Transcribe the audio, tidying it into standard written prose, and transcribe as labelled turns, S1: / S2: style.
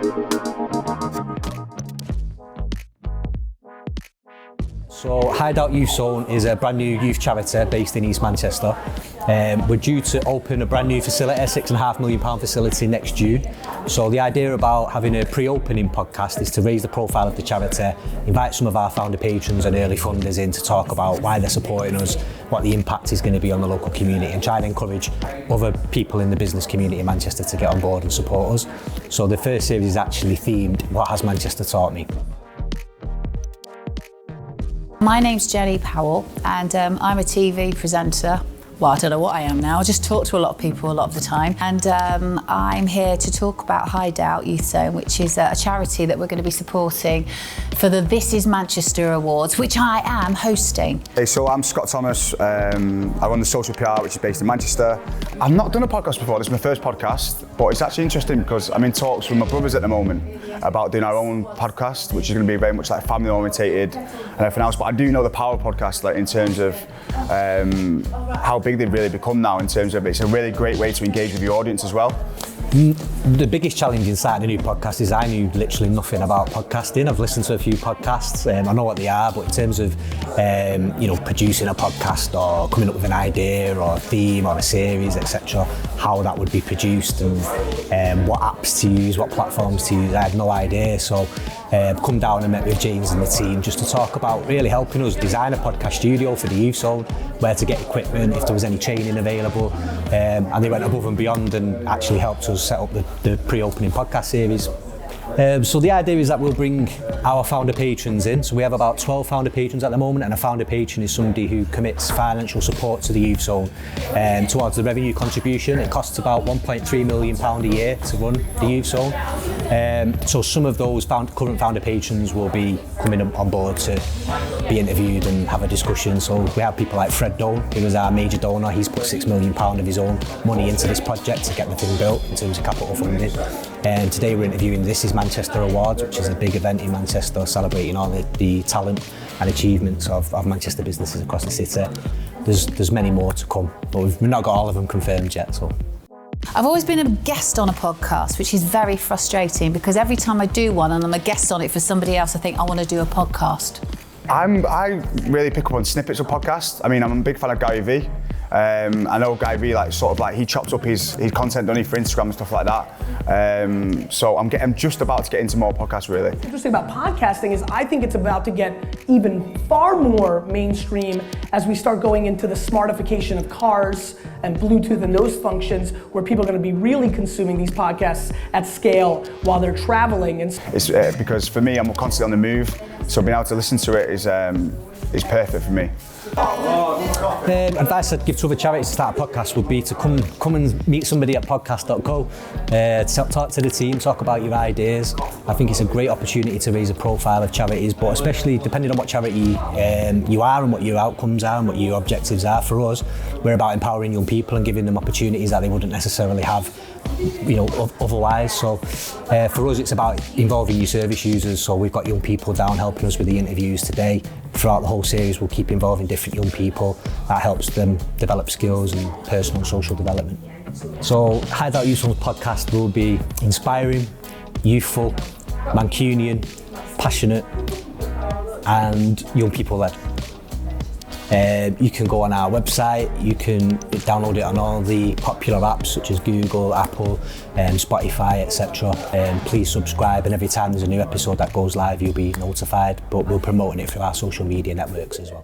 S1: So HideOut YouthZone is a brand new youth charity based in East Manchester. We're due to open a brand new facility, a £6.5 million facility next June. So the idea about having a pre-opening podcast is to raise the profile of the charity, invite some of our founder patrons and early funders in to talk about why they're supporting us, what the impact is going to be on the local community, and try and encourage other people in the business community in Manchester to get on board and support us. So the first series is actually themed, What Has Manchester Taught Me?
S2: My name's Jenny Powell and I'm a TV presenter. Well, I don't know what I am now. I just talk to a lot of people a lot of the time. And I'm here to talk about HideOut YouthZone, which is a charity that we're going to be supporting for the This Is Manchester Awards, which I am hosting.
S3: Hey, so I'm Scott Thomas. I run the Social PR, which is based in Manchester. I've not done a podcast before. This is my first podcast, but it's actually interesting because I'm in talks with my brothers at the moment about doing our own podcast, which is going to be very much like family orientated and everything else. But I do know the power podcast, like in terms of how big they've really become now, in terms of it's a really great way to engage with the audience as well.
S1: The biggest challenge in starting a new podcast is I knew literally nothing about podcasting. I've listened to a few podcasts, I know what they are, but in terms of producing a podcast or coming up with an idea or a theme or a series, etc., how that would be produced and what apps to use, what platforms to use, I had no idea. So I've come down and met with James and the team just to talk about really helping us design a podcast studio for the Youth Zone, where to get equipment, if there was any training available, and they went above and beyond and actually helped us set up the pre-opening podcast series. So the idea is that we'll bring our founder patrons in. So we have about 12 founder patrons at the moment, and a founder patron is somebody who commits financial support to the Youth Zone towards the revenue contribution. It costs about £1.3 million a year to run the Youth Zone. So some of those current founder patrons will be coming on board to be interviewed and have a discussion. So we have people like Fred Doan, who was our major donor. He's put £6 million of his own money into this project to get the thing built in terms of capital funding. And today we're interviewing This Is Manchester Awards, which is a big event in Manchester celebrating all the talent and achievements of Manchester businesses across the city. There's many more to come, but we've not got all of them confirmed yet. So.
S2: I've always been a guest on a podcast, which is very frustrating because every time I do one and I'm a guest on it for somebody else, I think I want to do a podcast.
S3: I really pick up on snippets of podcasts. I mean, I'm a big fan of Gary Vee. I know Gary Vee, he chops up his content, doesn't he, for Instagram and stuff like that. So I'm just about to get into more podcasts, really.
S4: What's interesting about podcasting is I think it's about to get even far more mainstream as we start going into the smartification of cars and Bluetooth and those functions, where people are going to be really consuming these podcasts at scale while they're traveling.
S3: It's because for me, I'm constantly on the move, so being able to listen to it is perfect for me.
S1: Advice I'd give to other charities to start a podcast would be to come and meet somebody at Podcast.co, talk to the team, talk about your ideas. I think it's a great opportunity to raise a profile of charities, but especially depending on what charity you are and what your outcomes are and what your objectives are. For us, we're about empowering young people and giving them opportunities that they wouldn't necessarily have otherwise. So for us, it's about involving your service users. So we've got young people down helping us with the interviews today. Throughout the whole series, we'll keep involving different young people. That helps them develop skills and personal and social development. So HideOut YouthZone's podcast will be inspiring, youthful, Mancunian, passionate, and young people led. You can go on our website, you can download it on all the popular apps such as Google, Apple, Spotify, etc. Please subscribe, and every time there's a new episode that goes live, you'll be notified, but we're promoting it through our social media networks as well.